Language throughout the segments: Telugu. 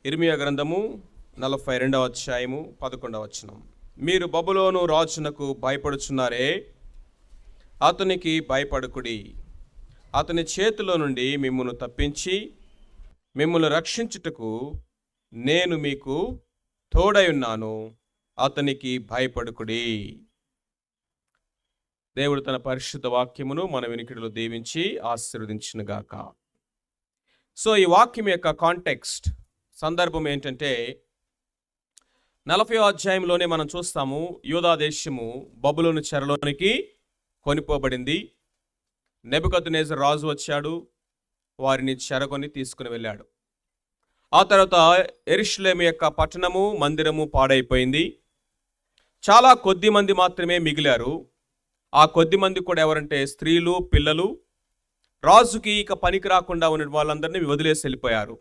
ఇర్మియా గ్రంథము 42వ అధ్యాయము 11వ వచనం. మీరు బబులోను రాజునకు భయపడుచున్నారే, అతనికి భయపడకుడి. అతని చేతిలో నుండి మిమ్మును తప్పించి మిమ్మును రక్షించుటకు నేను మీకు తోడై ఉన్నాను. అతనికి భయపడకుడి. దేవుడు తన పరిశుద్ధ వాక్యమును మన వినికిడిలో దీవించి ఆశీర్వదించునుగాక. సో ఈ వాక్యం యొక్క కాంటెక్స్ట్, సందర్భం ఏంటంటే 40వ అధ్యాయంలోనే మనం చూస్తాము, యూదా దేశము బబులోను చెరలోనికి కొనిపోబడింది. నెబుకద్నెజర్ రాజు వచ్చాడు, వారిని చెరకొని తీసుకుని వెళ్ళాడు. ఆ తర్వాత యెరూషలేము యొక్క పట్టణము, మందిరము పాడైపోయింది. చాలా కొద్ది మంది మాత్రమే మిగిలారు. ఆ కొద్ది మంది కూడా ఎవరంటే స్త్రీలు, పిల్లలు. రాజుకి ఇక పనికి రాకుండా ఉన్న వాళ్ళందరినీ వదిలేసి వెళ్ళిపోయారు.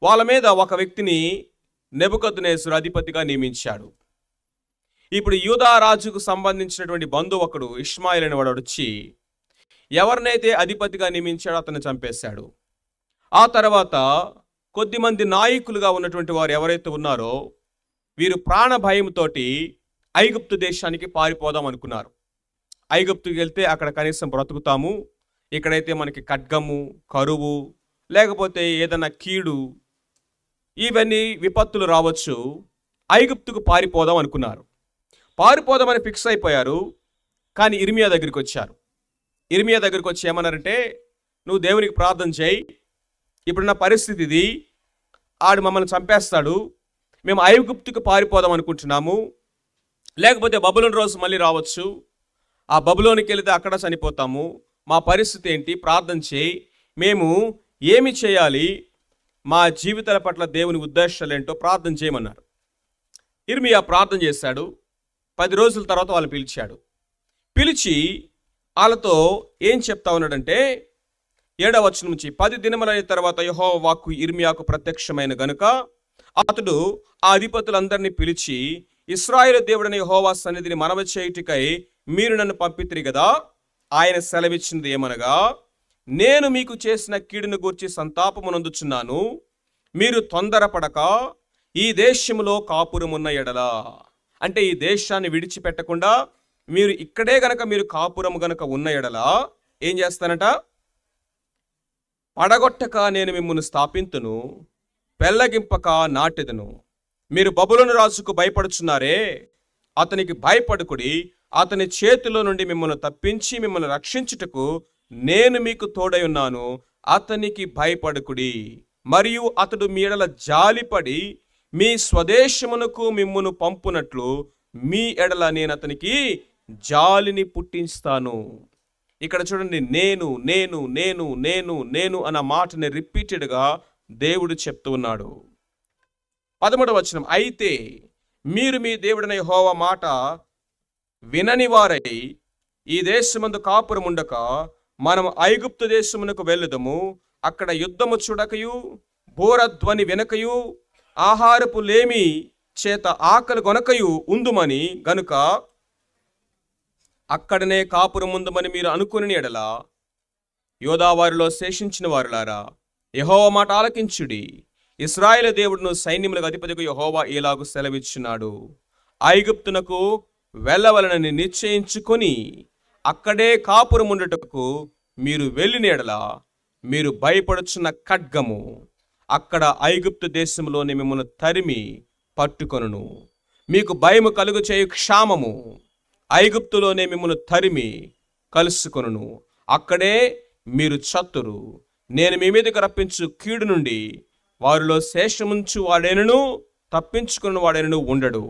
వాళ్ళ మీద ఒక వ్యక్తిని నెబుకద్నెజరు అధిపతిగా నియమించాడు. ఇప్పుడు యూదా రాజుకు సంబంధించినటువంటి బంధువు ఒకడు, ఇష్మాయేలు అనేవాడు వచ్చి ఎవరినైతే అధిపతిగా నియమించాడో అతన్ని చంపేశాడు. ఆ తర్వాత కొద్దిమంది నాయకులుగా ఉన్నటువంటి వారు ఎవరైతే ఉన్నారో వీరు ప్రాణ భయంతో ఐగుప్తు దేశానికి పారిపోదాం అనుకున్నారు. ఐగుప్తుకి వెళ్తే అక్కడ కనీసం బ్రతుకుతాము, ఇక్కడైతే మనకి ఖడ్గము, కరువు, లేకపోతే ఏదైనా కీడు, ఇవన్నీ విపత్తులు రావచ్చు, ఐగుప్తుకు పారిపోదాం అనుకున్నారు. పారిపోదామని ఫిక్స్ అయిపోయారు. కానీ ఇర్మియా దగ్గరికి వచ్చారు. ఇర్మియా దగ్గరికి వచ్చి ఏమన్నారంటే, నువ్వు దేవునికి ప్రార్థన చేయి, ఇప్పుడున్న పరిస్థితి ఇది, ఆడు మమ్మల్ని చంపేస్తాడు, మేము ఐగుప్తుకు పారిపోదాం అనుకుంటున్నాము, లేకపోతే బబులోను రోజు మళ్ళీ రావచ్చు, ఆ బబులోనికి వెళితే అక్కడ చనిపోతాము, మా పరిస్థితి ఏంటి, ప్రార్థన చేయి, మేము ఏమి చేయాలి, మా జీవితాల పట్ల దేవుని ఉద్దేశాలు ఏంటో ప్రార్థన చేయమన్నారు. ఇర్మియా ప్రార్థన చేశాడు. 10 రోజుల తర్వాత వాళ్ళు పిలిచాడు. పిలిచి వాళ్ళతో ఏం చెప్తా ఉన్నాడంటే 7వ వచనం నుంచి, 10 దినములైన తర్వాత యెహోవా వాక్కు ఇర్మియాకు ప్రత్యక్షమైన గనుక అతడు ఆ అధిపతులందరినీ పిలిచి, ఇశ్రాయేలు దేవుడైన యెహోవా సన్నిధిని మనవి చేయుటకై మీరు నన్ను పంపితిరి కదా. ఆయన సెలవిచ్చినది ఏమనగా, నేను మీకు చేసిన కీడును గూర్చి సంతాపమునందుచున్నాను. మీరు తొందరపడక ఈ దేశములో కాపురమున్న ఎడల, అంటే ఈ దేశాన్ని విడిచిపెట్టకుండా మీరు ఇక్కడే గనక మీరు కాపురము గనక ఉన్న ఎడల ఏం చేస్తానట, పడగొట్టక నేను మిమ్మును స్థాపింతును, పెళ్ళగింపక నాటెదను. మీరు బబులోను రాజుకు భయపడుచున్నారే, అతనికి భయపడుకుడి. అతని చేతిలో నుండి మిమ్మల్ని తప్పించి మిమ్మల్ని రక్షించుటకు నేను మీకు తోడై ఉన్నాను. అతనికి భయపడుకుడి. మరియు అతడు మీ ఎడల జాలిపడి మీ స్వదేశమునకు మిమ్మును పంపునట్లు మీ ఎడల నేను అతనికి జాలిని పుట్టిస్తాను. ఇక్కడ చూడండి, నేను నేను నేను నేను నేను అన్న మాటని రిపీటెడ్గా దేవుడు చెప్తూ ఉన్నాడు. 13వ వచనం, అయితే మీరు మీ దేవుడైన యెహోవా మాట వినని వారై ఈ దేశమందు కాపురం ఉండక మనం ఐగుప్తు దేశమునకు వెళ్ళుదము, అక్కడ యుద్ధము చూడకయు బోరధ్వని వెనకయు ఆహారపు లేమి చేత ఆకలి గొనకయు ఉందుమని గనుక అక్కడనే కాపురం ఉందమని మీరు అనుకుని ఎడల, యోధావారిలో శేషించిన వారులారా యెహోవా మాట ఆలకించుడి. ఇశ్రాయేలు దేవుడును సైన్యములకు అధిపతిగా యెహోవా ఇలాగు సెలవిచ్చున్నాడు, ఐగుప్తునకు వెళ్ళవలనని నిశ్చయించుకొని అక్కడే కాపురం ఉండుటకు మీరు వెళ్ళిన ఎడల మీరు భయపడుచున్న ఖడ్గము అక్కడ ఐగుప్తు దేశంలోని మిమ్మల్ని తరిమి పట్టుకొనును. మీకు భయము కలుగు చేయు క్షామము ఐగుప్తులోనే మిమ్మల్ని తరిమి కలుసుకొనును. అక్కడే మీరు చత్తురు. నేను మీ మీదకి రప్పించు కీడు నుండి వారిలో శేషముంచు వాడేనను తప్పించుకున్న వాడేనను ఉండడు.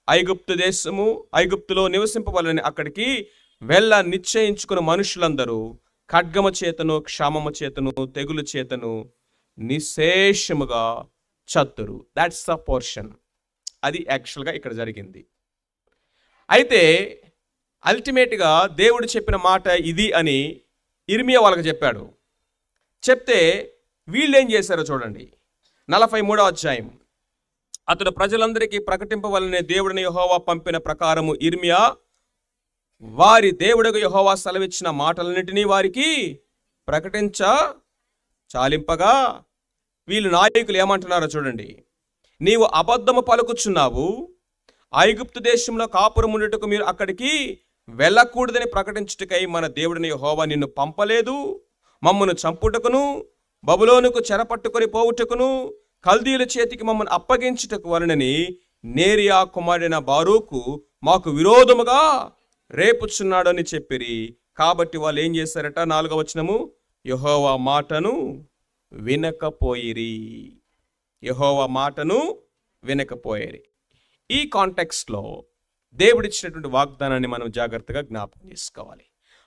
ఐగుప్తు దేశము, ఐగుప్తులో నివసింపవలని అక్కడికి వెళ్ళ నిశ్చయించుకున్న మనుషులందరూ ఖడ్గమ చేతను, క్షామము చేతను, తెగులు చేతను నిశేషముగా చత్తురు. That's the portion. అది యాక్చువల్గా ఇక్కడ జరిగింది. అయితే అల్టిమేట్గా దేవుడు చెప్పిన మాట ఇది అని ఇర్మియా వాళ్ళకి చెప్పాడు. చెప్తే వీళ్ళు ఏం చేశారో చూడండి. 43వ అధ్యాయం, అతడు ప్రజలందరికీ ప్రకటింపవలనే దేవుడిని యెహోవా పంపిన ప్రకారము ఇర్మియా వారి దేవుడకు యెహోవా సెలవిచ్చిన మాటలన్నిటినీ వారికి ప్రకటించ చాలింపగా వీళ్ళు నాయకులు ఏమంటున్నారో చూడండి. నీవు అబద్ధము పలుకుచున్నావు, ఐగుప్తు దేశంలో కాపురం ఉండుటకు మీరు అక్కడికి వెళ్ళకూడదని ప్రకటించుటకై మన దేవుడిని యెహోవా నిన్ను పంపలేదు. మమ్మను చంపుటకును బబులోనుకు చెరపట్టుకొని పోవుటకును కల్దీయుల చేతికి మమ్మల్ని అప్పగించుటకు వలనని నేరియా కుమారుడైన బారూకు మాకు విరోధముగా రేపుచున్నాడు అని చెప్పిరి. కాబట్టి వాళ్ళు ఏం చేశారట? 4వ వచనము, యెహోవా మాటను వినకపోయిరి. యెహోవా మాటను వినకపోయిరి. ఈ కాంటెక్స్ట్లో దేవుడిచ్చినటువంటి వాగ్దానాన్ని మనం జాగ్రత్తగా జ్ఞాపకం చేసుకోవాలి.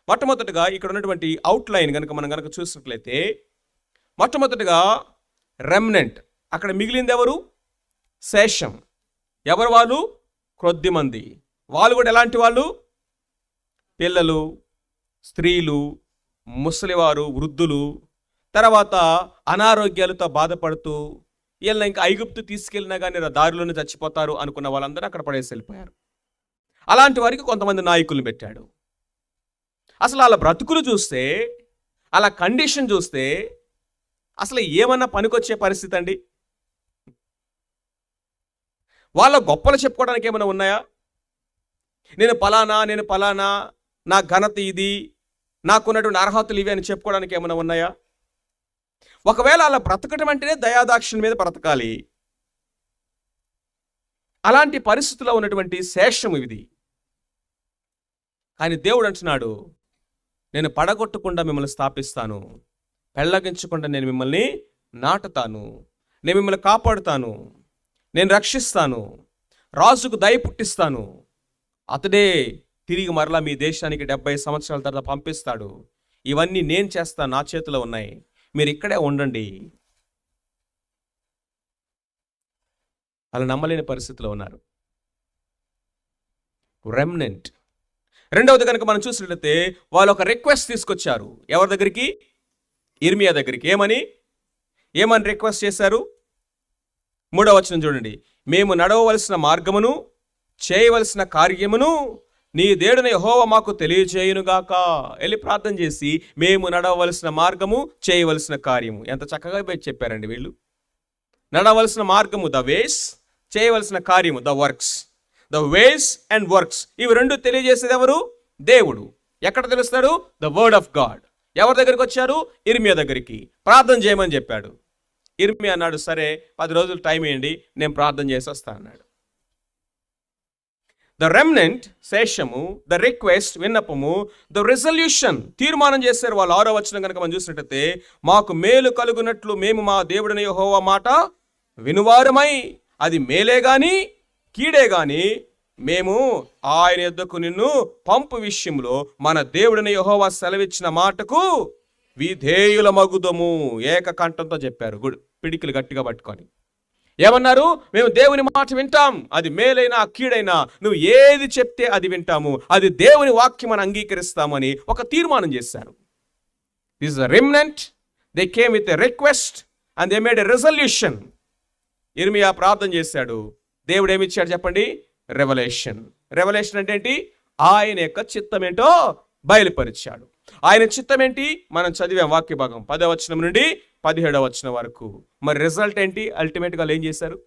మొట్టమొదటిగా ఇక్కడ ఉన్నటువంటి అవుట్లైన్ కనుక మనం కనుక చూసినట్లయితే, మొట్టమొదటిగా రెమ్నెంట్, అక్కడ మిగిలింది ఎవరు? శేషం. ఎవరు వాళ్ళు? కొద్దిమంది. వాళ్ళు కూడా ఎలాంటి వాళ్ళు? పిల్లలు, స్త్రీలు, ముసలివారు, వృద్ధులు, తర్వాత అనారోగ్యాలతో బాధపడుతూ వీళ్ళని ఇంకా ఐగుప్తు తీసుకెళ్ళినా కానీ దారిలోనే చచ్చిపోతారు అనుకున్న వాళ్ళందరూ అక్కడ పడేసి వెళ్ళిపోయారు. అలాంటి వారికి కొంతమంది నాయకులను పెట్టాడు. అసలు వాళ్ళ బ్రతుకులు చూస్తే, అలా కండిషన్ చూస్తే అసలు ఏమన్నా పనికొచ్చే పరిస్థితి అండి? వాళ్ళ గొప్పలు చెప్పుకోవడానికి ఏమైనా ఉన్నాయా? నేను పలానా, నా ఘనత ఇది, నాకున్నటువంటి అర్హతలు ఇవి అని చెప్పుకోవడానికి ఏమైనా ఉన్నాయా? ఒకవేళ అలా బ్రతకటం అంటేనే దయాదాక్షిణ్యం మీద బ్రతకాలి. అలాంటి పరిస్థితుల్లో ఉన్నటువంటి శేషము ఇది. కానీ దేవుడు అంటున్నాడు, నేను పడగొట్టకుండా మిమ్మల్ని స్థాపిస్తాను, పెళ్ళగించకుండా నేను మిమ్మల్ని నాటుతాను, నేను మిమ్మల్ని కాపాడుతాను, నేను రక్షిస్తాను, రాజుకు దయ పుట్టిస్తాను, అతడే తిరిగి మరలా మీ దేశానికి 70 సంవత్సరాల తర్వాత పంపిస్తాడు. ఇవన్నీ నేను చేస్తాను, నా చేతిలో ఉన్నాయి, మీరు ఇక్కడే ఉండండి. అలా నమ్మలేని పరిస్థితిలో ఉన్నారు. రెమ్నెంట్. రెండవది కనుక మనం చూసినట్లయితే, వాళ్ళు ఒక రిక్వెస్ట్ తీసుకొచ్చారు. ఎవరి దగ్గరికి? ఇర్మియా దగ్గరికి. ఏమని రిక్వెస్ట్ చేశారు? 3వ వచనం చూడండి. మేము నడవవలసిన మార్గమును చేయవలసిన కార్యమును నీ దేవుడైన యెహోవా మాకు తెలియజేయునుగాక. వెళ్ళి ప్రార్థన చేసి మేము నడవవలసిన మార్గము, చేయవలసిన కార్యము. ఎంత చక్కగా చెప్పారండి వీళ్ళు. నడవలసిన మార్గము ద వేస్, చేయవలసిన కార్యము the works. The ways and works, ఇవి రెండు తెలియజేసేది ఎవరు? దేవుడు. ఎక్కడ తెలుస్తాడు? The word of God. ఎవరి దగ్గరికి వచ్చారు? ఇర్మియా దగ్గరికి. ప్రార్థన చేయమని చెప్పాడు. ఇర్మియా అన్నాడు, సరే 10 రోజులు టైం ఇవ్వండి, నేను ప్రార్థన చేసి వస్తాను అన్నాడు. ద రెమ్నెంట్ శేషము, ద రిక్వెస్ట్ విన్నపము, ద రెజల్యూషన్ తీర్మానం చేశారు వాళ్ళు. 6వ వచనం కనుక మనం చూసినట్టయితే, మాకు మేలు కలుగునట్లు మేము మా దేవుడిని యెహోవా మాట వినువారమై, అది మేలే గాని కీడే గాని మేము ఆయన యొద్దకు నిన్ను పంపు విషయంలో మన దేవుడిని యెహోవా సెలవిచ్చిన మాటకు విధేయుల మగుదము. ఏకకంఠంతో చెప్పారు, పిడికిలు గట్టిగా పట్టుకొని. ఏమన్నారు? మేము దేవుని మాట వింటాం, అది మేలైనా కీడైనా నువ్వు ఏది చెప్తే అది వింటాము, అది దేవుని వాక్యం అని అంగీకరిస్తామని ఒక తీర్మానం చేశారు. This is a remnant. They came with a request and they made a resolution. ఇర్మియా ప్రార్థన చేశాడు. దేవుడు ఏమి ఇచ్చాడు చెప్పండి? రెవల్యూషన్. రెవల్యూషన్ అంటే ఏంటి? ఆయన యొక్క చిత్తం ఏంటో బయలుపరిచాడు. ఆయన చిత్తం ఏంటి? మనం చదివాం వాక్య భాగం 10వ వచనం నుండి 17వ వచనం వరకు. మరి రిజల్ట్ ఏంటి? అల్టిమేట్గా ఏం చేశారు?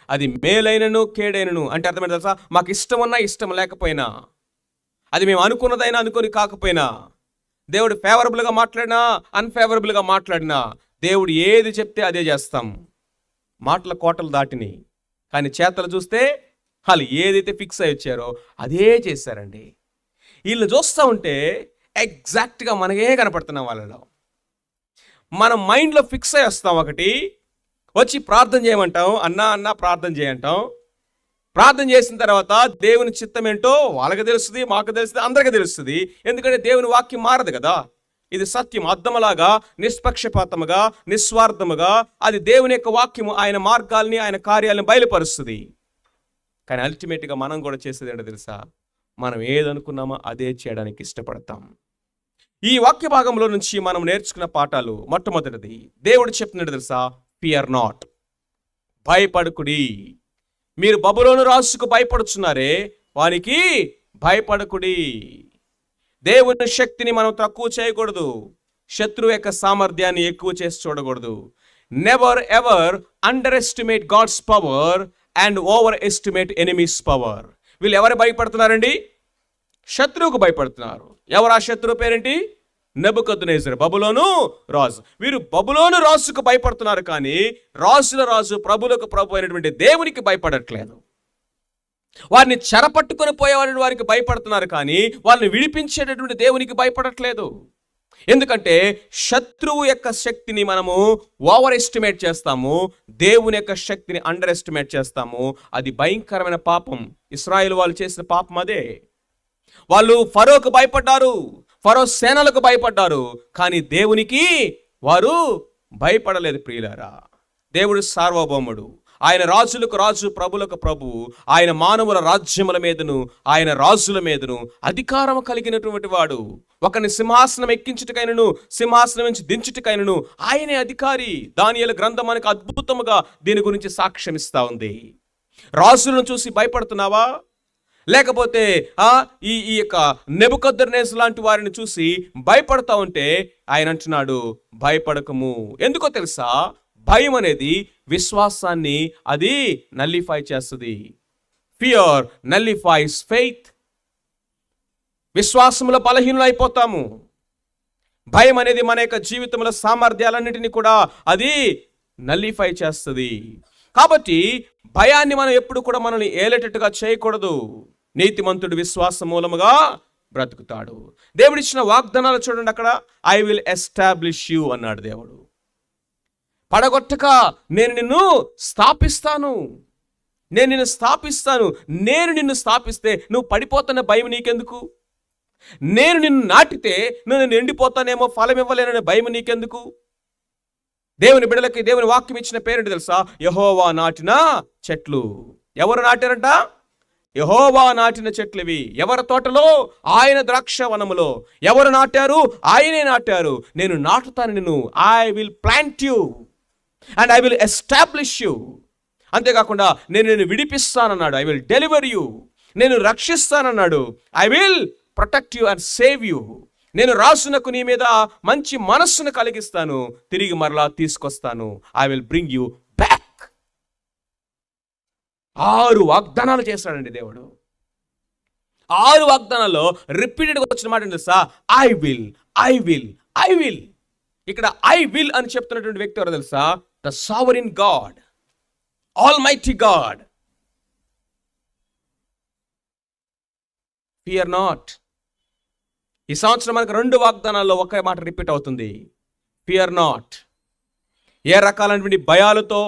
అది మేలైనను కేడైనను అంటే అర్థమైంది తెలుసా? మాకు ఇష్టం ఉన్నా ఇష్టం లేకపోయినా, అది మేము అనుకున్నదైనా అనుకొని కాకపోయినా, దేవుడు ఫేవరబుల్గా మాట్లాడినా అన్ఫేవరబుల్గా మాట్లాడినా, దేవుడు ఏది చెప్తే అదే చేస్తాం. మాటల కోటలు దాటిని, కానీ చేతలు చూస్తే వాళ్ళు ఏదైతే ఫిక్స్ అయ్యి వచ్చారో అదే చేశారండి. వీళ్ళు చూస్తూ ఉంటే ఎగ్జాక్ట్గా మనకే కనపడుతున్నాం వాళ్ళలో. మనం మైండ్లో ఫిక్స్ అయ్యి వస్తాం. ఒకటి వచ్చి ప్రార్థన చేయమంటాం, అన్నా ప్రార్థన చేయంటాం. ప్రార్థన చేసిన తర్వాత దేవుని చిత్తం ఏంటో వాళ్ళకి తెలుస్తుంది, మాకు తెలుస్తుంది, అందరికీ తెలుస్తుంది. ఎందుకంటే దేవుని వాక్యం మారదు కదా. ఇది సత్యం. అద్దములాగా నిష్పక్షపాతముగా నిస్వార్థముగా అది దేవుని యొక్క వాక్యము ఆయన మార్గాల్ని ఆయన కార్యాలను బయలుపరుస్తుంది. కానీ అల్టిమేట్గా మనం కూడా చేసేది ఏంటో తెలుసా? మనం ఏదనుకున్నామో అదే చేయడానికి ఇష్టపడతాం. ఈ వాక్య భాగంలో నుంచి మనం నేర్చుకున్న పాఠాలు, మొట్టమొదటిది దేవుడు చెప్తున్నాడు తెలుసా? ఫియర్ నాట్, భయపడకుడి. మీరు బబులోను రాజుకు భయపడుచున్నారే, వానికి భయపడకుడి. దేవుని శక్తిని మనం తక్కువ చేయకూడదు. శత్రువు యొక్క సామర్థ్యాన్ని ఎక్కువ చేసి చూడకూడదు. Never ever underestimate God's power and overestimate enemy's power. వీళ్ళు ఎవరు భయపడుతున్నారండి? శత్రువుకు భయపడుతున్నారు. ఎవరు ఆ శత్రువు పేరేంటి? నెబుకద్నెజర్, బబులోను రాజు. వీరు బబులోను రాజుకు భయపడుతున్నారు, కానీ రాజుల రాజు ప్రభులకు ప్రభు అయినటువంటి దేవునికి భయపడట్లేదు. వారిని చెరపట్టుకొని పోయేవారి వారికి భయపడుతున్నారు, కానీ వాళ్ళని విడిపించేటటువంటి దేవునికి భయపడట్లేదు. ఎందుకంటే శత్రువు యొక్క శక్తిని మనము ఓవర్ ఎస్టిమేట్ చేస్తాము, దేవుని యొక్క శక్తిని అండర్ ఎస్టిమేట్ చేస్తాము. అది భయంకరమైన పాపం. ఇశ్రాయేలు వాళ్ళు చేసిన పాపం అదే. వాళ్ళు ఫరోకు భయపడ్డారు, ఫరో సేనలకు భయపడ్డారు, కానీ దేవునికి వారు భయపడలేదు. ప్రియులారా, దేవుడు సార్వభౌముడు, ఆయన రాజులకు రాజు, ప్రభులకు ప్రభు. ఆయన మానవుల రాజ్యముల మీదను ఆయన రాజుల మీదను అధికారం కలిగినటువంటి వాడు. ఒకరిని సింహాసనం ఎక్కించుటకైనను సింహాసనం నుంచి దించుటకైనను ఆయనే అధికారి. దానియేలు గ్రంథం మనకు అద్భుతముగా దీని గురించి సాక్ష్యమిస్తా ఉంది. రాజులను చూసి భయపడుతున్నావా? లేకపోతే ఈ యొక్క నెబుకద్నెజర్ లాంటి వారిని చూసి భయపడతా ఉంటే ఆయన అంటున్నాడు, భయపడకము. ఎందుకో తెలుసా? భయం అనేది విశ్వాసాన్ని అది నల్లిఫై చేస్తుంది. Fear nullifies faith. విశ్వాసంలో బలహీనులు అయిపోతాము. భయం అనేది మన యొక్క జీవితంలో సామర్థ్యాలన్నింటినీ కూడా అది నల్లిఫై చేస్తుంది. కాబట్టి భయాన్ని మనం ఎప్పుడు కూడా మనల్ని ఏలేటట్టుగా చేయకూడదు. నీతిమంతుడు విశ్వాసం మూలముగా బ్రతుకుతాడు. దేవుడిచ్చిన వాగ్దానాలు చూడండి, అక్కడ ఐ విల్ ఎస్టాబ్లిష్ యూ అన్నాడు దేవుడు. పడగొట్టక నేను నిన్ను స్థాపిస్తాను, నేను నిన్ను స్థాపిస్తాను. నేను నిన్ను స్థాపిస్తే నువ్వు పడిపోతున్న భయం నీకెందుకు? నేను నిన్ను నాటితే నేను ఎండిపోతానేమో, ఫలం ఇవ్వలేననే భయం నీకెందుకు? దేవుని బిడ్డలకి దేవుని వాక్యం ఇచ్చిన పేరేంటి తెలుసా? యెహోవా నాటిన చెట్లు. ఎవరు నాటారంట? యెహోవా నాటిన చెట్లు ఇవి. ఎవరి తోటలో? ఆయన ద్రాక్షవనములో. ఎవరు నాటారు? ఆయనే నాటారు. నేను నాటుతాను నిన్ను. I will plant you and I will establish you. అంతేకాకుండా నేను విడిపిస్తానన్నాడు. I will deliver you. నేను రక్షిస్తానన్నాడు. I will protect you and save you. నేను రాసునకు నీ మీద మంచి మనస్సును కలిగిస్తాను, తిరిగి మరలా తీసుకొస్తాను. I will bring you back. 6 వాగ్దానాలు చేస్తాడండి దేవుడు. 6 వాగ్దానాల్లో రిపీటెడ్గా వచ్చిన మాట తెలుసా? I will, I will, I will. ఇక్కడ ఐ విల్ అని చెప్తున్నటువంటి వ్యక్తి ఎవరో తెలుసా? The sovereign God, almighty God. Fear not. ఈ సంవత్సరం మనకు 2 వాగ్దానాల్లో ఒకే మాట రిపీట్ అవుతుంది, ఫియర్ నాట్. ఏ రకాలైనటువంటి భయాలతో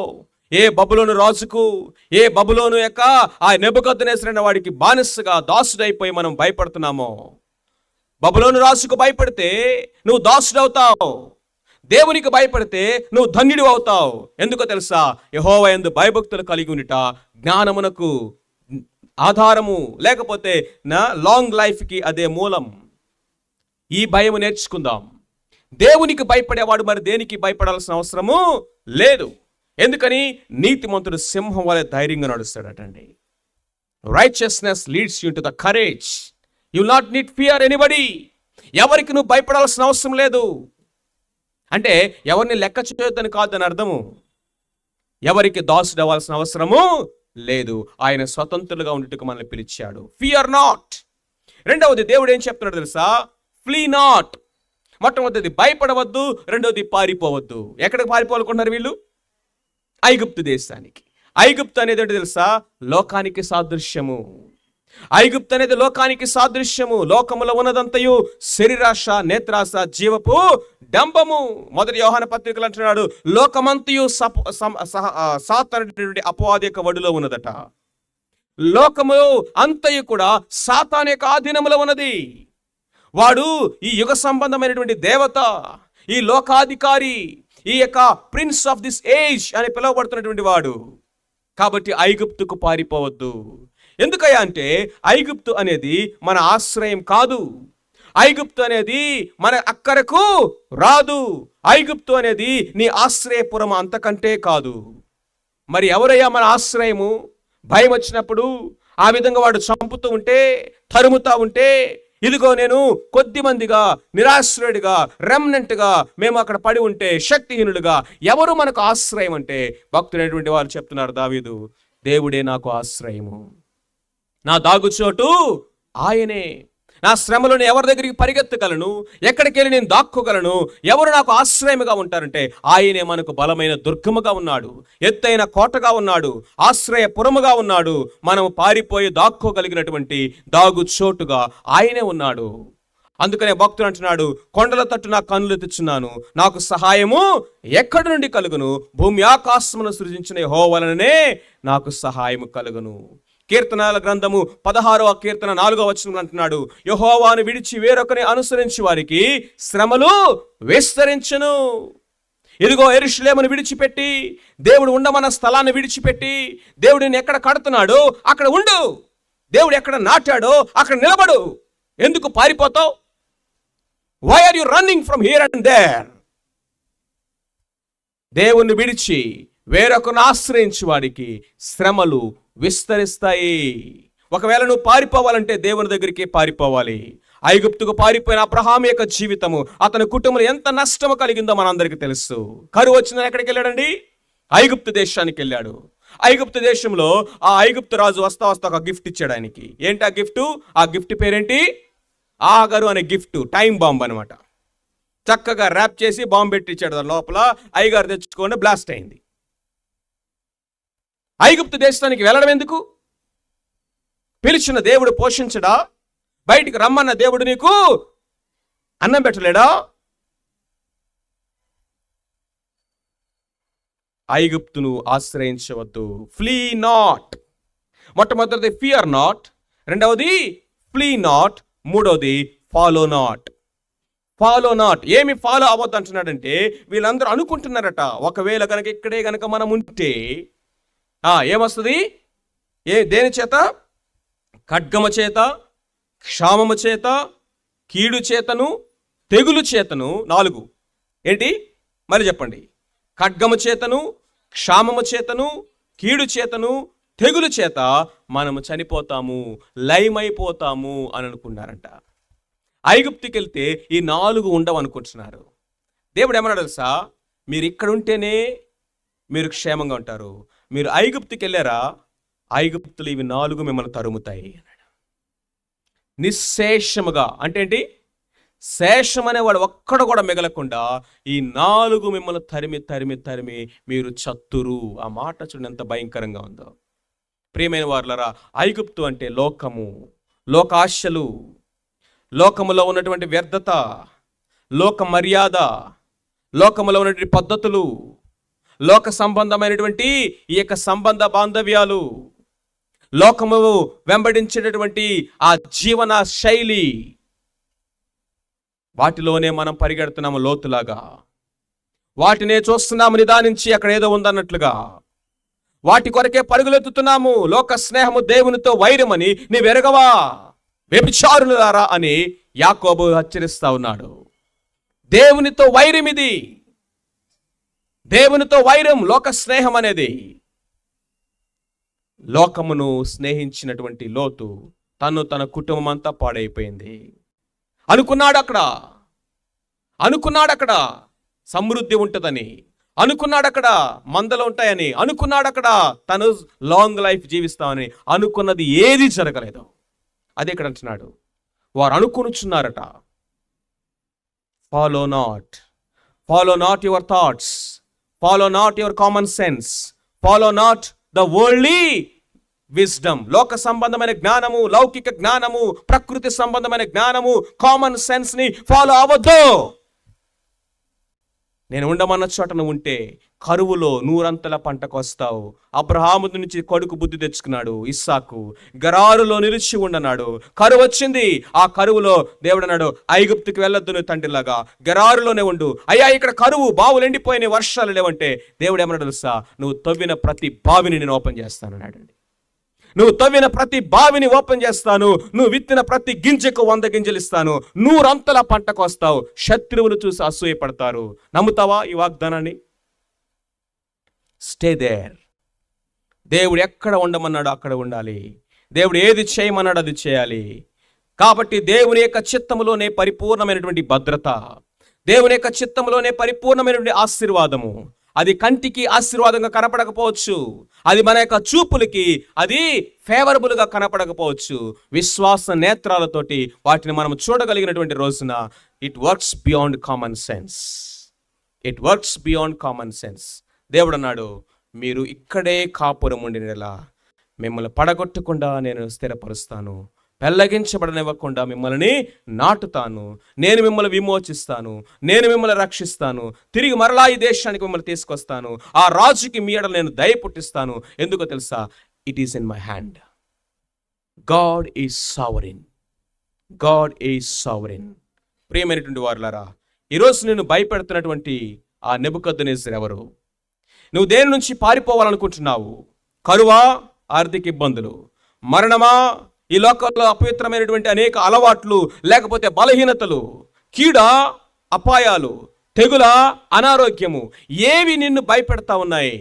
ఏ బబులోను రాజుకు, ఏ బబులోను యొక్క ఆ నెబుకద్నెజర్ అనే వాడికి బానిసగా దాసుడైపోయి మనం భయపడుతున్నామో. బబులోను రాజుకు భయపడితే నువ్వు దాసుడవుతావు, దేవునికి భయపడితే నువ్వు ధన్యుడు అవుతావు. ఎందుకో తెలుసా? యెహోవా యందు భయభక్తులు కలిగి ఉండుట జ్ఞానమునకు ఆధారము, లేకపోతే నా లాంగ్ లైఫ్కి అదే మూలం. ఈ భయం నేర్చుకుందాం. దేవునికి భయపడేవాడు మరి దేనికి భయపడాల్సిన అవసరము లేదు. ఎందుకని? నీతిమంతుడు సింహం వలె ధైర్యంగా నడుస్తాడటండి. Righteousness leads you to the courage. You will not need fear anybody. ఎవరికి నువ్వు భయపడాల్సిన అవసరం లేదు. అంటే ఎవరిని లెక్క చేయొద్దని కాదని అర్థము. ఎవరికి దాసుడు అవ్వాల్సిన అవసరము లేదు. ఆయన స్వతంత్రులుగా ఉండేట్టుకు మనల్ని పిలిచాడు. Fear not. రెండవది దేవుడు ఏం చెప్తున్నాడు తెలుసా? Flea not. మొట్టమొదటిది భయపడవద్దు, రెండవది పారిపోవద్దు. ఎక్కడికి పారిపోవాలనుకుంటున్నారు వీళ్ళు? ఐగుప్తు దేశానికి. ఐగుప్తు అనేది ఏంటో తెలుసా? లోకానికి సాదృశ్యము. ఐగుప్తు అనేది లోకానికి సాదృశ్యము. లోకములో ఉన్నదంతయు శరీరాశ, నేత్రాశ, జీవపు డంబము. మొదటి యోహాన పత్రికలు అంటున్నాడు, లోకమంతయు సాతాను అపవాది యొక్క వడిలో ఉన్నదట. లోకము అంతయు కూడా సాతాను యొక్క ఆధీనములో ఉన్నది. వాడు ఈ యుగ సంబంధమైనటువంటి దేవత, ఈ లోకాధికారి, ఈ యొక్క ప్రిన్స్ ఆఫ్ దిస్ ఏజ్ అని పిలువబడుతున్నటువంటి వాడు. కాబట్టి ఐగుప్తుకు పారిపోవద్దు. ఎందుకయ్యా అంటే ఐగుప్తు అనేది మన ఆశ్రయం కాదు. ఐగుప్తు అనేది మన అక్కరకు రాదు. ఐగుప్తు అనేది నీ ఆశ్రయపురం అంతకంటే కాదు. మరి ఎవరయ్యా మన ఆశ్రయము? భయం వచ్చినప్పుడు ఆ విధంగా వాడు చంపుతూ ఉంటే, తరుముతా ఉంటే, ఇదిగో నేను కొద్ది మందిగా, నిరాశ్రయుడిగా, రెమ్నెంట్గా మేము అక్కడ పడి ఉంటే, శక్తిహీనులుగా, ఎవరు మనకు ఆశ్రయం అంటే భక్తుడైనటువంటి వారు చెప్తున్నారు, దావీదు, దేవుడే నాకు ఆశ్రయము, నా దాగుచోటు ఆయనే. నా శ్రమలను ఎవరి దగ్గరికి పరిగెత్తగలను, ఎక్కడికి వెళ్ళి నేను దాక్కోగలను, ఎవరు నాకు ఆశ్రయముగా ఉంటారంటే ఆయనే మనకు బలమైన దుర్గముగా ఉన్నాడు, ఎత్తైన కోటగా ఉన్నాడు, ఆశ్రయపురముగా ఉన్నాడు, మనం పారిపోయి దాక్కోగలిగినటువంటి దాగు చోటుగా ఆయనే ఉన్నాడు. అందుకనే భక్తుడు అంటున్నాడు, కొండల తట్టు నా కన్నులు తెచ్చున్నాను, నాకు సహాయము ఎక్కడి నుండి కలుగును, భూమి ఆకాశమును సృజించిన యెహోవా వలననే నాకు సహాయము కలుగును. కీర్తనల గ్రంథము 16వ కీర్తన 4వ వచనంలో అంటున్నాడు, యెహోవాను విడిచి వేరొకరిని అనుసరించి వారికి శ్రమలు విస్తరించును. ఇదిగో యెరూషలేమును విడిచిపెట్టి, దేవుడు ఉండమన్న స్థలాన్ని విడిచిపెట్టి, దేవుడిని ఎక్కడ కడుతున్నాడో అక్కడ ఉండు, దేవుడు ఎక్కడ నాటాడో అక్కడ నిలబడు. ఎందుకు పారిపోతావు? Why are you running from here and there? దేవుణ్ణి విడిచి వేరొకరిని ఆశ్రయించి వాడికి శ్రమలు విస్తరిస్తాయి. ఒకవేళ నువ్వు పారిపోవాలంటే దేవుని దగ్గరికి పారిపోవాలి. ఐగుప్తుకు పారిపోయిన అబ్రహాము యొక్క జీవితము, అతని కుటుంబంలో ఎంత నష్టము కలిగిందో మనందరికీ తెలుసు. కరువు వచ్చిందని ఎక్కడికి వెళ్ళాడండి? ఐగుప్తు దేశానికి వెళ్ళాడు. ఐగుప్తు దేశంలో ఆ ఐగుప్తు రాజు వస్తా ఒక గిఫ్ట్ ఇచ్చాడు ఆయనకి. ఏంటి ఆ గిఫ్ట్? ఆ గిఫ్ట్ పేరేంటి? ఆగరు అనే గిఫ్ట్, టైం బాంబ్ అనమాట. చక్కగా ర్యాప్ చేసి బాంబు పెట్టి ఇచ్చాడు దాని లోపల. అయ్యగారు తెచ్చుకొని బ్లాస్ట్ అయింది. ఐగుప్తు దేశానికి వెళ్ళడం ఎందుకు? పిలిచిన దేవుడు పోషించడా? బయటికి రమ్మన్న దేవుడు నీకు అన్నం పెట్టలేడా? ఐగుప్తును ఆశ్రయించవద్దు. Flee not. మొట్టమొదటిది ఫియర్ నాట్, రెండవది ఫ్లీ నాట్, మూడవది ఫాలో నాట్. Follow not. ఏమి ఫాలో అవ్వద్దు అంటున్నాడంటే, వీళ్ళందరూ అనుకుంటున్నారట, ఒకవేళ కనుక ఇక్కడే కనుక మనం ఉంటే ఏమొస్తుంది? దేని చేత? ఖడ్గము చేత, క్షామము చేత, కీడు చేతను, తెగులు చేతను. 4 ఏంటి మరి చెప్పండి? ఖడ్గము చేతను, క్షామము చేతను, కీడు చేతను, తెగులు చేత మనము చనిపోతాము, లయమైపోతాము అని అనుకున్నారంట. ఐగుప్తుకి వెళ్తే ఈ 4 ఉండవు అనుకుంటున్నారు. దేవుడు ఏమన్నాడు తెలుసా? మీరు ఇక్కడ ఉంటేనే మీరు క్షేమంగా ఉంటారు. మీరు ఐగుప్తుకి వెళ్ళారా, ఐగుప్తులు ఇవి 4 మిమ్మల్ని తరుముతాయి అన్నాడు. నిశ్శేషముగా అంటే ఏంటి? శేషం అనేవాడు ఒక్కడ కూడా మిగలకుండా ఈ 4 మిమ్మల్ని తరిమి తరిమి తరిమి మీరు చత్తురు. ఆ మాట చూడండి ఎంత భయంకరంగా ఉందో. ప్రియమైన వారులారా, ఐగుప్తు అంటే లోకము, లోకాశలు, లోకములో ఉన్నటువంటి వ్యర్థత, లోక మర్యాద, లోకములో ఉన్నటువంటి పద్ధతులు, లోక సంబంధమైనటువంటి ఈ యొక్క సంబంధ బాంధవ్యాలు, లోకము వెంబడించేటటువంటి ఆ జీవన శైలి, వాటిలోనే మనం పరిగెడుతున్నాము లోతులాగా. వాటినే చూస్తున్నాము నిదానించి అక్కడ ఏదో ఉందన్నట్లుగా. వాటి కొరకే పరుగులెత్తుతున్నాము. లోక స్నేహము దేవునితో వైరమని నీవెరగవా వ్యభిచారులారా అని యాకోబు హెచ్చరిస్తా ఉన్నాడు. దేవునితో వైరం ఇది. దేవునితో వైరం లోక స్నేహం అనేది. లోకమును స్నేహించినటువంటి లోతు తన కుటుంబం అంతా పాడైపోయింది. అనుకున్నాడు అక్కడ సమృద్ధి ఉంటుందని, అనుకున్నాడు అక్కడ మందలు ఉంటాయని, అనుకున్నాడు అక్కడ తను లాంగ్ లైఫ్ జీవిస్తామని. అనుకున్నది ఏది జరగలేదు. అదే ఇక్కడ అంటున్నాడు, వారు అనుకునుచున్నారట. Follow not your thoughts, follow not your common sense, follow not the worldly wisdom. లోక సంబంధమైన జ్ఞానము, లౌకిక జ్ఞానము, ప్రకృతి సంబంధమైన జ్ఞానము, కామన్ సెన్స్ ని ఫాలో అవ్వద్దు. నేను ఉండమన్న చోట నువ్వు ఉంటే కరువులో 100 పంటకు వస్తావు. అబ్రహాము నుంచి కొడుకు బుద్ధి తెచ్చుకున్నాడు ఇస్సాకు. గరారులో నిలిచి ఉండన్నాడు. కరువు వచ్చింది. ఆ కరువులో దేవుడు అన్నాడు, ఐగుప్తుకి వెళ్ళొద్దు నువ్వు తండ్రిలాగా, గరారులోనే ఉండు. అయ్యా ఇక్కడ కరువు, బావులు ఎండిపోయిన, వర్షాలు లేవంటే దేవుడు ఏమన్నాడు తెలుసా? నువ్వు తవ్విన ప్రతి బావిని నేను ఓపెన్ చేస్తాను అన్నాడు. నువ్వు తవ్విన ప్రతి బావిని ఓపెన్ చేస్తాను, నువ్వు విత్తిన ప్రతి గింజకు 100 గింజలు ఇస్తాను, 100 పంటకు వస్తావు. శత్రువులు చూసి అసూయపడతారు. నమ్ముతావా ఈ వాగ్దానాన్ని? Stay there. దేవుడు ఎక్కడ ఉండమన్నాడో అక్కడ ఉండాలి. దేవుడు ఏది చేయమన్నాడో అది చేయాలి. కాబట్టి దేవుని యొక్క చిత్తములోనే పరిపూర్ణమైనటువంటి భద్రత, దేవుని యొక్క చిత్తములోనే పరిపూర్ణమైనటువంటి ఆశీర్వాదము. అది కంటికి ఆశీర్వాదంగా కనపడకపోవచ్చు, అది మన యొక్క చూపులకి అది ఫేవరబుల్గా కనపడకపోవచ్చు. విశ్వాస నేత్రాలతోటి వాటిని మనం చూడగలిగినటువంటి రోజున it works beyond common sense. It works beyond common sense. దేవుడు అన్నాడు, మీరు ఇక్కడే కాపురం ఉండినలా మిమ్మల్ని పడగొట్టకుండా నేను స్థిరపరుస్తాను, పెళ్ళగించబడనివ్వకుండా మిమ్మల్ని నాటుతాను, నేను మిమ్మల్ని విమోచిస్తాను, నేను మిమ్మల్ని రక్షిస్తాను, తిరిగి మరలా ఈ దేశానికి మిమ్మల్ని తీసుకొస్తాను, ఆ రాజుకి మీ ఎడల నేను దయ పుట్టిస్తాను. ఎందుకో తెలుసా? It is in my hand. God is sovereign. God is sovereign. ప్రియమైనటువంటి వారులారా, ఈరోజు నేను భయపెడుతున్నటువంటి ఆ నెబుకద్నెజర్ ఎవరు? నువ్వు దేని నుంచి పారిపోవాలనుకుంటున్నావు? కరువా? ఆర్థిక ఇబ్బందులు? మరణమా? ఈ లోకంలో అపవిత్రమైనటువంటి అనేక అలవాట్లు, లేకపోతే బలహీనతలు, కీడ, అపాయాలు, తెగుల, అనారోగ్యము, ఏవి నిన్ను భయపెడతా ఉన్నాయి?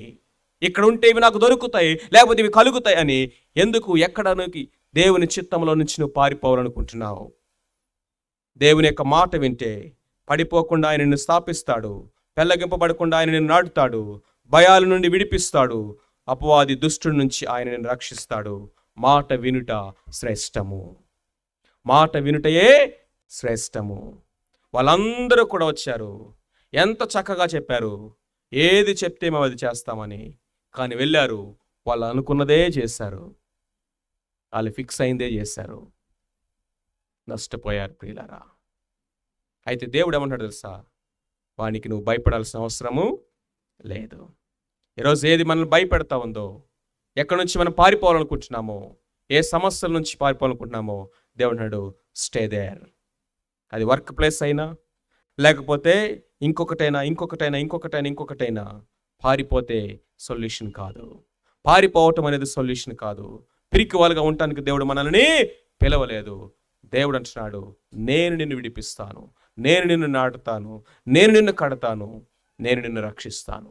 ఇక్కడ ఉంటే ఇవి నాకు దొరుకుతాయి, లేకపోతే ఇవి కలుగుతాయి అని ఎందుకు, ఎక్కడానికి దేవుని చిత్తంలో నుంచి నువ్వు పారిపోవాలనుకుంటున్నావు? దేవుని యొక్క మాట వింటే పడిపోకుండా ఆయన నిన్ను స్థాపిస్తాడు, పెళ్ళగింపబడకుండా ఆయన నిన్ను నాటుతాడు, భయాల నుండి విడిపిస్తాడు, అపవాది దుష్టుడి నుంచి ఆయన నిన్ను రక్షిస్తాడు. మాట వినుట శ్రేష్టము. మాట వినుటయే శ్రేష్టము. వాళ్ళందరూ కూడా వచ్చారు, ఎంత చక్కగా చెప్పారు, ఏది చెప్తే మేము అది చేస్తామని. కానీ వెళ్ళారు, వాళ్ళు అనుకున్నదే చేశారు, వాళ్ళు ఫిక్స్ అయిందే చేశారు, నష్టపోయారు ప్రియులారా. అయితే దేవుడు ఏమంటాడు తెలుసా? వానికి నువ్వు భయపడాల్సిన అవసరము లేదు. ఈరోజు ఏది మనల్ని భయపెడతా ఉందో, ఎక్కడి నుంచి మనం పారిపోవాలనుకుంటున్నామో, ఏ సమస్యల నుంచి పారిపోవాలనుకుంటున్నామో, దేవుడు అన్నాడు, స్టే దేర్. అది వర్క్ ప్లేస్ అయినా, లేకపోతే ఇంకొకటైనా పారిపోతే సొల్యూషన్ కాదు. పారిపోవటం అనేది సొల్యూషన్ కాదు. పిరికి వాళ్ళగా ఉండటానికి దేవుడు మనల్ని పిలవలేదు. దేవుడు అంటున్నాడు, నేను నిన్ను విడిపిస్తాను, నేను నిన్ను నాటుతాను, నేను నిన్ను కడతాను, నేను నిన్ను రక్షిస్తాను.